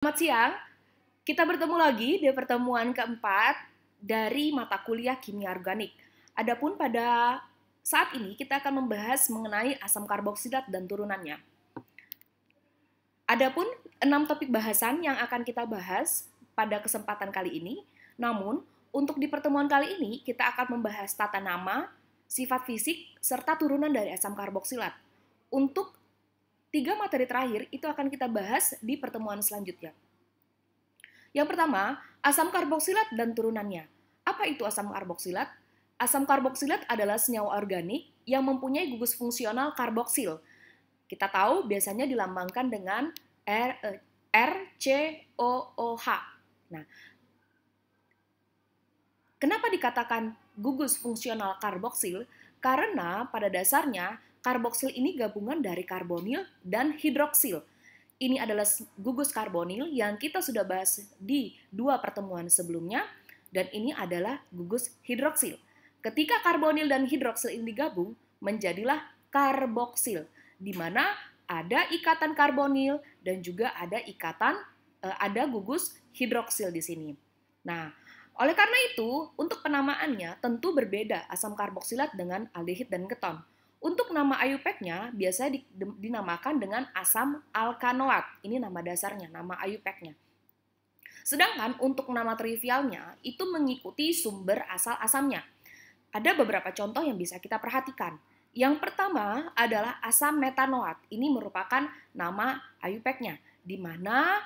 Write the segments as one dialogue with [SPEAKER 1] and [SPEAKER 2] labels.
[SPEAKER 1] Selamat siang, kita bertemu lagi di pertemuan keempat dari mata kuliah kimia organik. Adapun pada saat ini kita akan membahas mengenai asam karboksilat dan turunannya. Adapun 6 topik bahasan yang akan kita bahas pada kesempatan kali ini. Namun, untuk di pertemuan kali ini kita akan membahas tata nama, sifat fisik, serta turunan dari asam karboksilat. Untuk 3 materi terakhir itu akan kita bahas di pertemuan selanjutnya. Yang pertama, asam karboksilat dan turunannya. Apa itu asam karboksilat? Asam karboksilat adalah senyawa organik yang mempunyai gugus fungsional karboksil. Kita tahu biasanya dilambangkan dengan RCOOH. Nah, kenapa dikatakan gugus fungsional karboksil? Karena pada dasarnya karboksil ini gabungan dari karbonil dan hidroksil. Ini adalah gugus karbonil yang kita sudah bahas di 2 pertemuan sebelumnya, dan ini adalah gugus hidroksil. Ketika karbonil dan hidroksil ini digabung, menjadilah karboksil, di mana ada ikatan karbonil dan juga ada gugus hidroksil di sini. Nah, oleh karena itu, untuk penamaannya tentu berbeda asam karboksilat dengan aldehid dan keton. Untuk nama IUPAC-nya biasanya dinamakan dengan asam alkanoat. Ini nama dasarnya, nama IUPAC-nya. Sedangkan untuk nama trivialnya itu mengikuti sumber asal asamnya. Ada beberapa contoh yang bisa kita perhatikan. Yang pertama adalah asam metanoat. Ini merupakan nama IUPAC-nya, di mana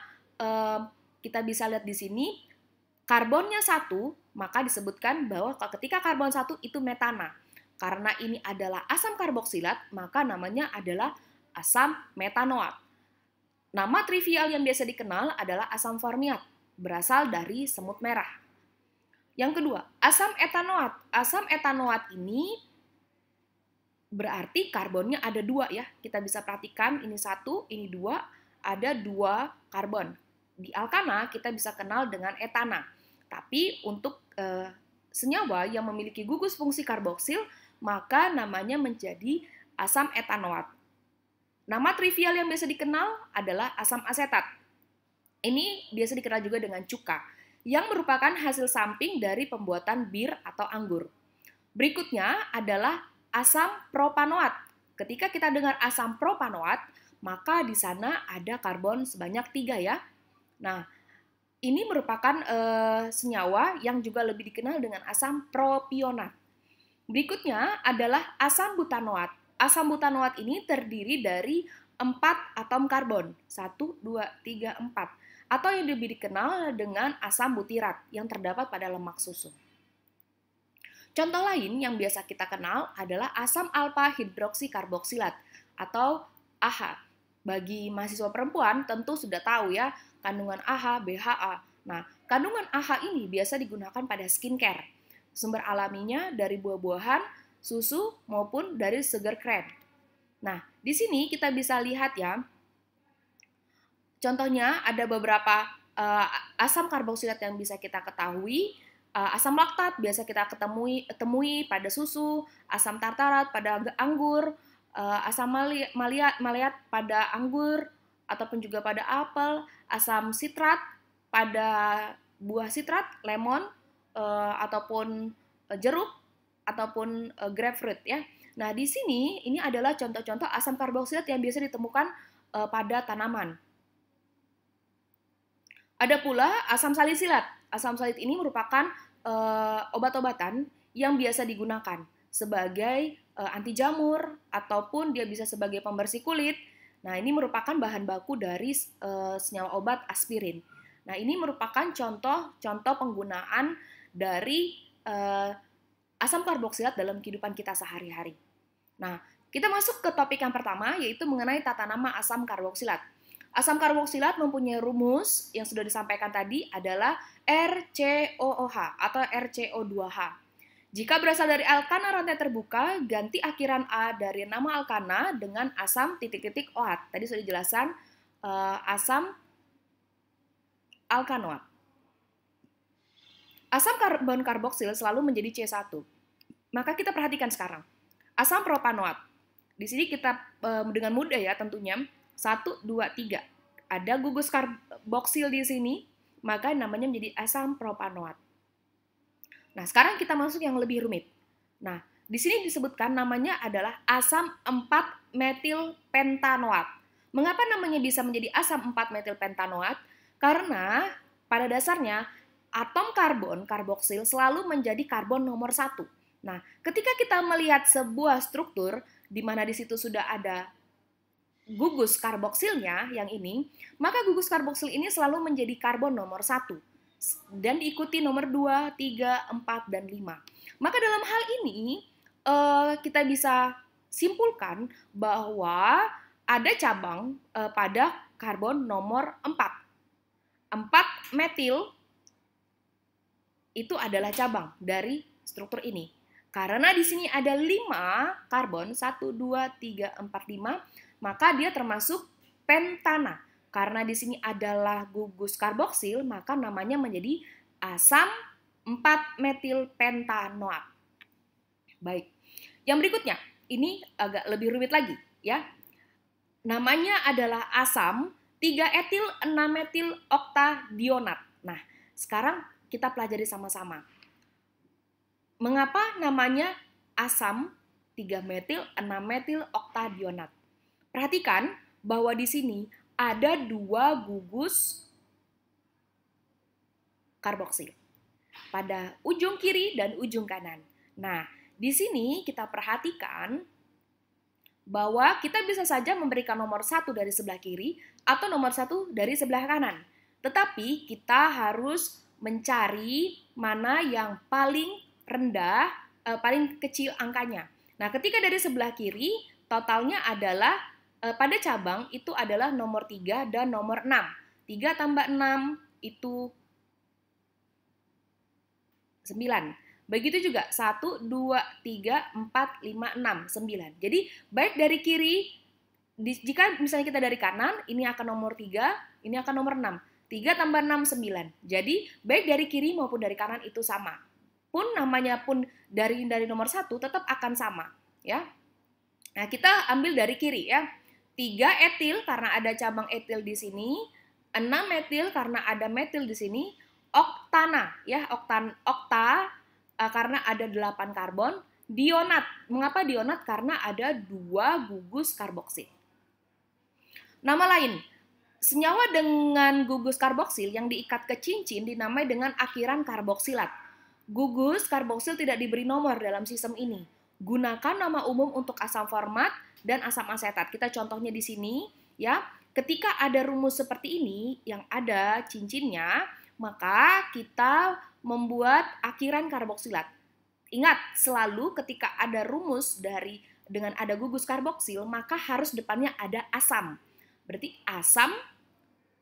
[SPEAKER 1] kita bisa lihat di sini karbonnya 1, maka disebutkan bahwa ketika karbon 1 itu metana. Karena ini adalah asam karboksilat, maka namanya adalah asam metanoat. Nama trivial yang biasa dikenal adalah asam formiat, berasal dari semut merah. Yang kedua, asam etanoat. Asam etanoat ini berarti karbonnya ada 2 ya. Kita bisa perhatikan ini 1, ini 2, ada 2 karbon. Di alkana kita bisa kenal dengan etana. Tapi untuk senyawa yang memiliki gugus fungsi karboksil, maka namanya menjadi asam etanoat. Nama trivial yang biasa dikenal adalah asam asetat. Ini biasa dikenal juga dengan cuka, yang merupakan hasil samping dari pembuatan bir atau anggur. Berikutnya adalah asam propanoat. Ketika kita dengar asam propanoat, maka di sana ada karbon sebanyak 3 ya. Nah, ini merupakan senyawa yang juga lebih dikenal dengan asam propionat. Berikutnya adalah asam butanoat. Asam butanoat ini terdiri dari 4 atom karbon. 1, 2, 3, 4. Atau yang lebih dikenal dengan asam butirat yang terdapat pada lemak susu. Contoh lain yang biasa kita kenal adalah asam alfa hidroksikarboksilat atau AHA. Bagi mahasiswa perempuan tentu sudah tahu ya kandungan AHA, BHA. Nah, kandungan AHA ini biasa digunakan pada skincare. Sumber alaminya dari buah-buahan, susu, maupun dari sugar cane. Nah, di sini kita bisa lihat ya, contohnya ada beberapa asam karboksilat yang bisa kita ketahui. Asam laktat biasa kita temui pada susu, asam tartarat pada anggur, asam maleat pada anggur, ataupun juga pada apel, asam sitrat pada buah sitrat, lemon, ataupun jeruk, ataupun grapefruit ya. Nah, di sini ini adalah contoh-contoh asam karboksilat yang biasa ditemukan pada tanaman. Ada pula asam salisilat. Asam salit ini merupakan obat-obatan yang biasa digunakan sebagai anti jamur ataupun dia bisa sebagai pembersih kulit. Nah, ini merupakan bahan baku dari senyawa obat aspirin. Nah, ini merupakan contoh penggunaan dari asam karboksilat dalam kehidupan kita sehari-hari. Nah, kita masuk ke topik yang pertama, yaitu mengenai tata nama asam karboksilat. Asam karboksilat mempunyai rumus yang sudah disampaikan tadi adalah RCOOH atau RCO2H. Jika berasal dari alkana rantai terbuka, ganti akhiran A dari nama alkana dengan asam _OH. Tadi sudah dijelaskan asam alkanoat. Asam karbon karboksil selalu menjadi C1. Maka kita perhatikan sekarang. Asam propanoat. Di sini kita dengan mudah ya tentunya 1, 2, 3. ada gugus karboksil di sini, maka namanya menjadi asam propanoat. Nah, sekarang kita masuk yang lebih rumit. Nah, di sini disebutkan namanya adalah asam 4-metil pentanoat. Mengapa namanya bisa menjadi asam 4-metil pentanoat? Karena pada dasarnya atom karbon, karboksil, selalu menjadi karbon nomor 1. Nah, ketika kita melihat sebuah struktur di mana di situ sudah ada gugus karboksilnya yang ini, maka gugus karboksil ini selalu menjadi karbon nomor 1 dan diikuti nomor 2, 3, 4, dan 5. Maka dalam hal ini kita bisa simpulkan bahwa ada cabang pada karbon nomor 4. 4-metil itu adalah cabang dari struktur ini. Karena di sini ada 5 karbon, 1, 2, 3, 4, 5, maka dia termasuk pentana. Karena di sini adalah gugus karboksil, maka namanya menjadi asam 4-metil pentanoat. Baik. Yang berikutnya, ini agak lebih rumit lagi, ya. Namanya adalah asam 3-etil 6-metil oktadionat. Nah, sekarang kita pelajari sama-sama. Mengapa namanya asam 3-metil 6-metil oktadionat? Perhatikan bahwa di sini ada 2 gugus karboksil pada ujung kiri dan ujung kanan. Nah, di sini kita perhatikan bahwa kita bisa saja memberikan nomor 1 dari sebelah kiri atau nomor 1 dari sebelah kanan. Tetapi kita harus mencari mana yang paling rendah, paling kecil angkanya. Nah, ketika dari sebelah kiri, totalnya adalah pada cabang itu adalah nomor 3 dan nomor 6. 3 tambah 6 itu 9. Begitu juga 1, 2, 3, 4, 5, 6, 9. Jadi baik dari kiri, jika misalnya kita dari kanan, ini akan nomor 3, ini akan nomor 6. 3 tambah 6, 9. Jadi baik dari kiri maupun dari kanan itu sama. Pun namanya pun dari nomor 1 tetap akan sama. Ya. Nah, kita ambil dari kiri ya. 3 etil karena ada cabang etil di sini, 6 metil karena ada metil di sini, oktana ya, okta karena ada 8 karbon, dionat. Mengapa dionat? Karena ada 2 gugus karboksil. Nama lain, senyawa dengan gugus karboksil yang diikat ke cincin dinamai dengan akhiran karboksilat. Gugus karboksil tidak diberi nomor dalam sistem ini. Gunakan nama umum untuk asam format dan asam asetat. Kita contohnya di sini ya. Ketika ada rumus seperti ini yang ada cincinnya, maka kita membuat akhiran karboksilat. Ingat, selalu ketika ada rumus dengan ada gugus karboksil, maka harus depannya ada asam. Berarti asam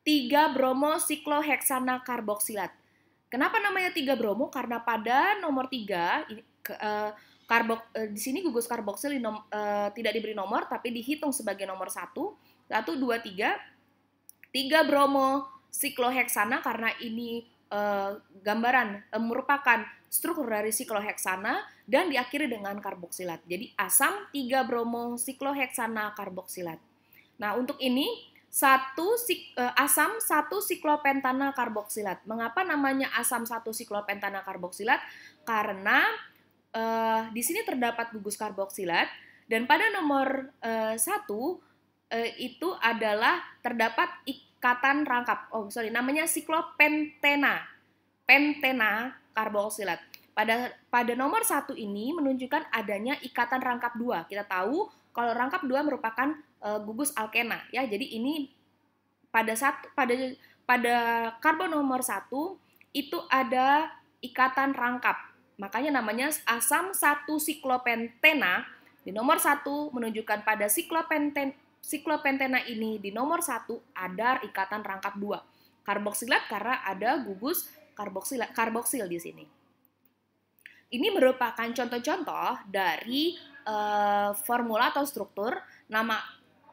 [SPEAKER 1] 3-bromosikloheksana karboksilat. Kenapa namanya 3 bromo? Karena pada nomor 3 ini di sini gugus karboksil tidak diberi nomor tapi dihitung sebagai nomor 1. 1, 2, 3. 3 bromosikloheksana karena ini gambaran merupakan struktur dari sikloheksana dan diakhiri dengan karboksilat. Jadi asam 3 bromosikloheksana karboksilat. Nah, untuk ini asam 1 siklopentana karboksilat. Mengapa namanya asam 1 siklopentana karboksilat? Karena di sini terdapat gugus karboksilat dan pada nomor 1 itu adalah terdapat ikatan rangkap. Namanya siklopentena. Pentena karboksilat. Pada nomor 1 ini menunjukkan adanya ikatan rangkap 2. Kita tahu kalau rangkap 2 merupakan gugus alkena ya. Jadi ini pada karbon nomor 1 itu ada ikatan rangkap. Makanya namanya asam 1 siklopentena di nomor 1 menunjukkan pada siklopentena ini di nomor 1 ada ikatan rangkap 2. Karboksilat karena ada gugus karboksil di sini. Ini merupakan contoh-contoh dari formula atau struktur, nama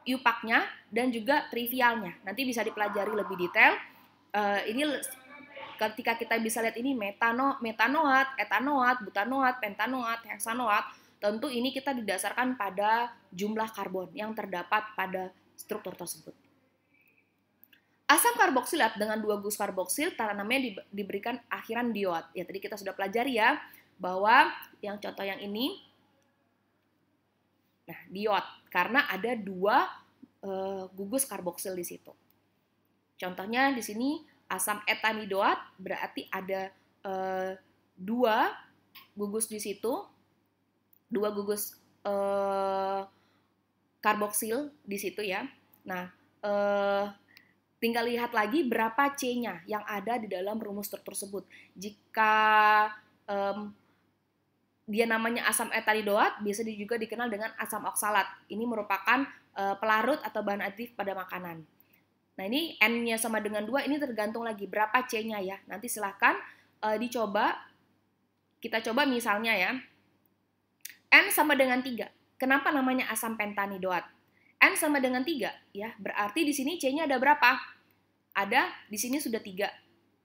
[SPEAKER 1] IUPAC-nya dan juga trivialnya. Nanti bisa dipelajari lebih detail. Ini ketika kita bisa lihat ini metanoat, etanoat, butanoat, pentanoat, heksanoat, tentu ini kita didasarkan pada jumlah karbon yang terdapat pada struktur tersebut. Asam karboksilat dengan 2 gugus karboksil namanya diberikan akhiran diod. Ya, tadi kita sudah pelajari ya, bahwa yang contoh yang ini, nah diod, karena ada 2 gugus karboksil di situ. Contohnya di sini asam etanidoat, berarti ada 2 gugus di situ, 2 gugus karboksil di situ ya. Nah, tinggal lihat lagi berapa C-nya yang ada di dalam rumus tersebut. Jika dia namanya asam etanidoat, biasa juga dikenal dengan asam oksalat. Ini merupakan pelarut atau bahan aktif pada makanan. Nah, ini N-nya sama dengan 2, ini tergantung lagi berapa C-nya ya. Nanti silahkan dicoba. Kita coba misalnya ya, N sama dengan 3. Kenapa namanya asam pentanidoat? N sama dengan 3 ya, berarti di sini C-nya ada berapa? Ada di sini sudah 3,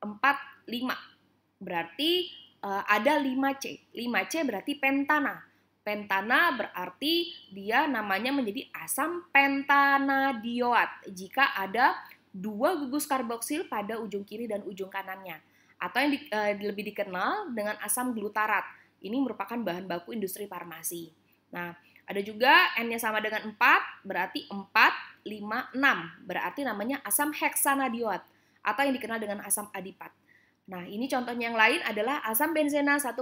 [SPEAKER 1] 4, 5. Berarti ada 5C. 5C berarti pentana. Pentana berarti dia namanya menjadi asam pentanadioat jika ada 2 gugus karboksil pada ujung kiri dan ujung kanannya. Atau yang lebih dikenal dengan asam glutarat. Ini merupakan bahan baku industri farmasi. Nah, ada juga N-nya sama dengan 4, berarti 4, 5, 6. Berarti namanya asam heksanadioat atau yang dikenal dengan asam adipat. Nah, ini contohnya yang lain adalah asam benzena 1,4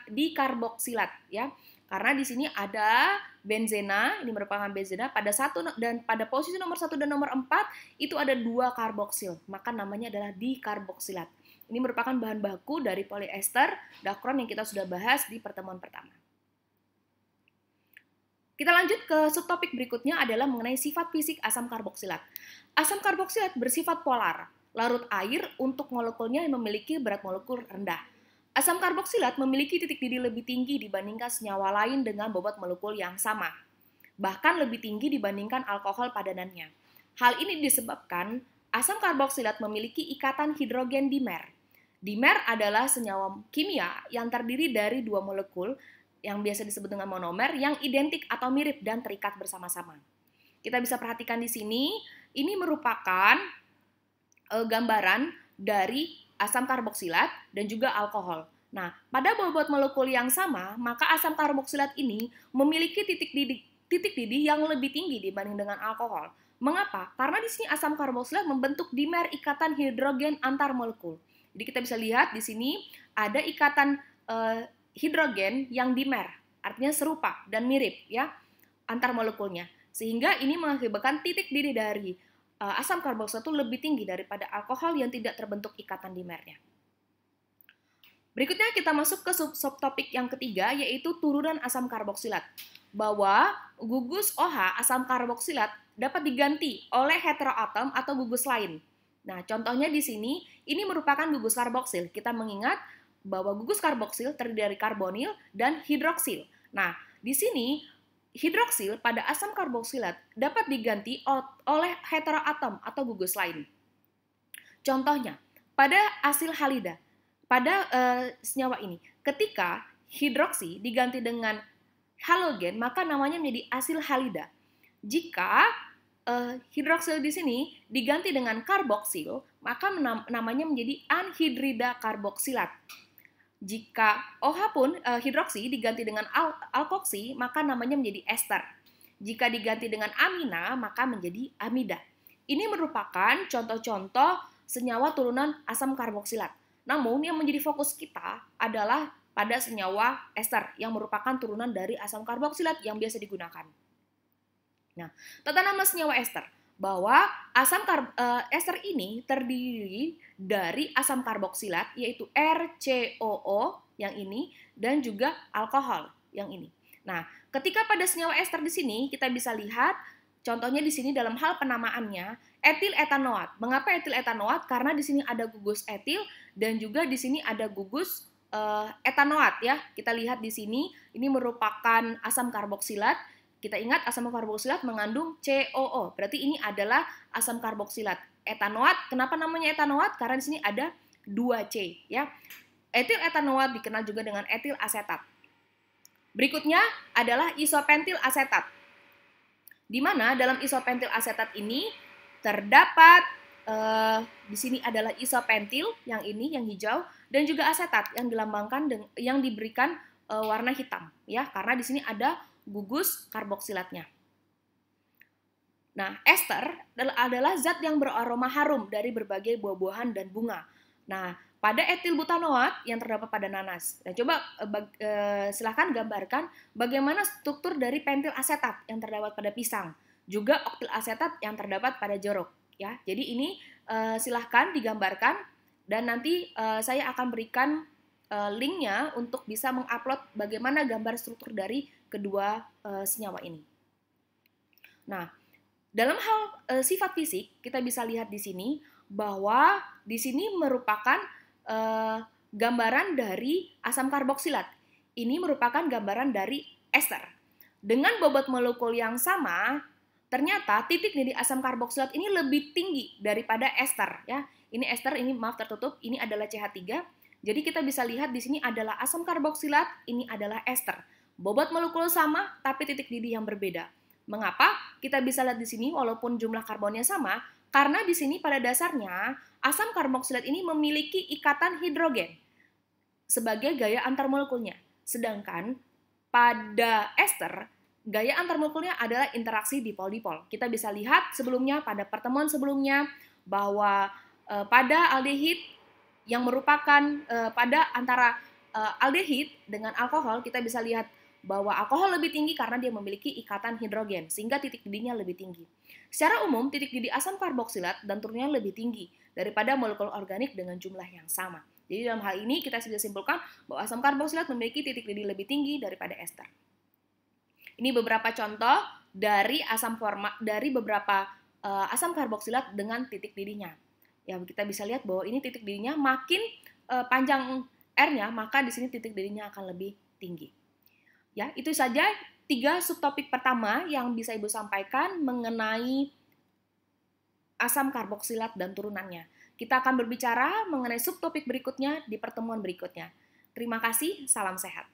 [SPEAKER 1] dikarboksilat ya. Karena di sini ada benzena, ini merupakan benzena pada pada posisi nomor 1 dan nomor 4 itu ada 2 karboksil, maka namanya adalah dikarboksilat. Ini merupakan bahan baku dari poliester dakron yang kita sudah bahas di pertemuan pertama. Kita lanjut ke subtopik berikutnya adalah mengenai sifat fisik asam karboksilat. Asam karboksilat bersifat polar, larut air untuk molekulnya yang memiliki berat molekul rendah. Asam karboksilat memiliki titik didih lebih tinggi dibandingkan senyawa lain dengan bobot molekul yang sama, bahkan lebih tinggi dibandingkan alkohol padanannya. Hal ini disebabkan asam karboksilat memiliki ikatan hidrogen dimer. Dimer adalah senyawa kimia yang terdiri dari 2 molekul yang biasa disebut dengan monomer yang identik atau mirip dan terikat bersama-sama. Kita bisa perhatikan di sini, ini merupakan gambaran dari asam karboksilat dan juga alkohol. Nah, pada bobot molekul yang sama, maka asam karboksilat ini memiliki titik didih yang lebih tinggi dibanding dengan alkohol. Mengapa? Karena di sini asam karboksilat membentuk dimer ikatan hidrogen antar molekul. Jadi kita bisa lihat di sini ada ikatan hidrogen yang dimer, artinya serupa dan mirip ya antar molekulnya. Sehingga ini mengakibatkan titik didih dari asam karboksilat itu lebih tinggi daripada alkohol yang tidak terbentuk ikatan dimernya. Berikutnya kita masuk ke subtopik yang ketiga, yaitu turunan asam karboksilat. Bahwa gugus OH asam karboksilat dapat diganti oleh heteroatom atau gugus lain. Nah, contohnya di sini, ini merupakan gugus karboksil. Kita mengingat bahwa gugus karboksil terdiri dari karbonil dan hidroksil. Nah, di sini hidroksil pada asam karboksilat dapat diganti oleh heteroatom atau gugus lain. Contohnya, pada asil halida, pada senyawa ini, ketika hidroksi diganti dengan halogen, maka namanya menjadi asil halida. Jika hidroksil di sini diganti dengan karboksil, maka namanya menjadi anhidrida karboksilat. Jika OH pun hidroksi diganti dengan alkoksi, maka namanya menjadi ester. Jika diganti dengan amina, maka menjadi amida. Ini merupakan contoh-contoh senyawa turunan asam karboksilat. Namun yang menjadi fokus kita adalah pada senyawa ester yang merupakan turunan dari asam karboksilat yang biasa digunakan. Nah, tata nama senyawa ester bahwa ester ini terdiri dari asam karboksilat yaitu RCOO yang ini dan juga alkohol yang ini. Nah, ketika pada senyawa ester di sini kita bisa lihat contohnya di sini dalam hal penamaannya etil etanoat. Mengapa etil etanoat? Karena di sini ada gugus etil dan juga di sini ada gugus etanoat ya. Kita lihat di sini ini merupakan asam karboksilat. Kita ingat asam karboksilat mengandung COO, berarti ini adalah asam karboksilat. Etanoat, kenapa namanya etanoat? Karena di sini ada 2C ya. Etil etanoat dikenal juga dengan etil asetat. Berikutnya adalah isopentil asetat. Di mana dalam isopentil asetat ini terdapat di sini adalah isopentil yang ini yang hijau dan juga asetat yang dilambangkan yang diberikan warna hitam ya karena di sini ada gugus karboksilatnya. Nah, ester adalah zat yang beraroma harum dari berbagai buah-buahan dan bunga. Nah, pada etil butanoat yang terdapat pada nanas. Nah, coba silahkan gambarkan bagaimana struktur dari pentil asetat yang terdapat pada pisang, juga oktil asetat yang terdapat pada jeruk. Ya, jadi ini silahkan digambarkan dan nanti saya akan berikan linknya untuk bisa mengupload bagaimana gambar struktur dari kedua senyawa ini. Nah, dalam hal sifat fisik, kita bisa lihat di sini bahwa di sini merupakan gambaran dari asam karboksilat. Ini merupakan gambaran dari ester. Dengan bobot molekul yang sama, ternyata titik didih asam karboksilat ini lebih tinggi daripada ester. Ya, ini ester, ini maaf tertutup, ini adalah CH3. Jadi kita bisa lihat di sini adalah asam karboksilat, ini adalah ester. Bobot molekul sama, tapi titik didih yang berbeda. Mengapa? Kita bisa lihat di sini walaupun jumlah karbonnya sama, karena di sini pada dasarnya asam karboksilat ini memiliki ikatan hidrogen sebagai gaya antar molekulnya. Sedangkan pada ester, gaya antar molekulnya adalah interaksi dipol-dipol. Kita bisa lihat sebelumnya pada pertemuan sebelumnya bahwa pada aldehid yang merupakan pada antara aldehid dengan alkohol kita bisa lihat bahwa alkohol lebih tinggi karena dia memiliki ikatan hidrogen, sehingga titik didihnya lebih tinggi. Secara umum, titik didih asam karboksilat dan turunnya lebih tinggi daripada molekul organik dengan jumlah yang sama. Jadi dalam hal ini kita bisa simpulkan bahwa asam karboksilat memiliki titik didih lebih tinggi daripada ester. Ini beberapa contoh dari beberapa asam karboksilat dengan titik didihnya. Ya, kita bisa lihat bahwa ini titik didihnya makin panjang R-nya, maka di sini titik didihnya akan lebih tinggi. Ya, itu saja 3 subtopik pertama yang bisa Ibu sampaikan mengenai asam karboksilat dan turunannya. Kita akan berbicara mengenai subtopik berikutnya di pertemuan berikutnya. Terima kasih, salam sehat.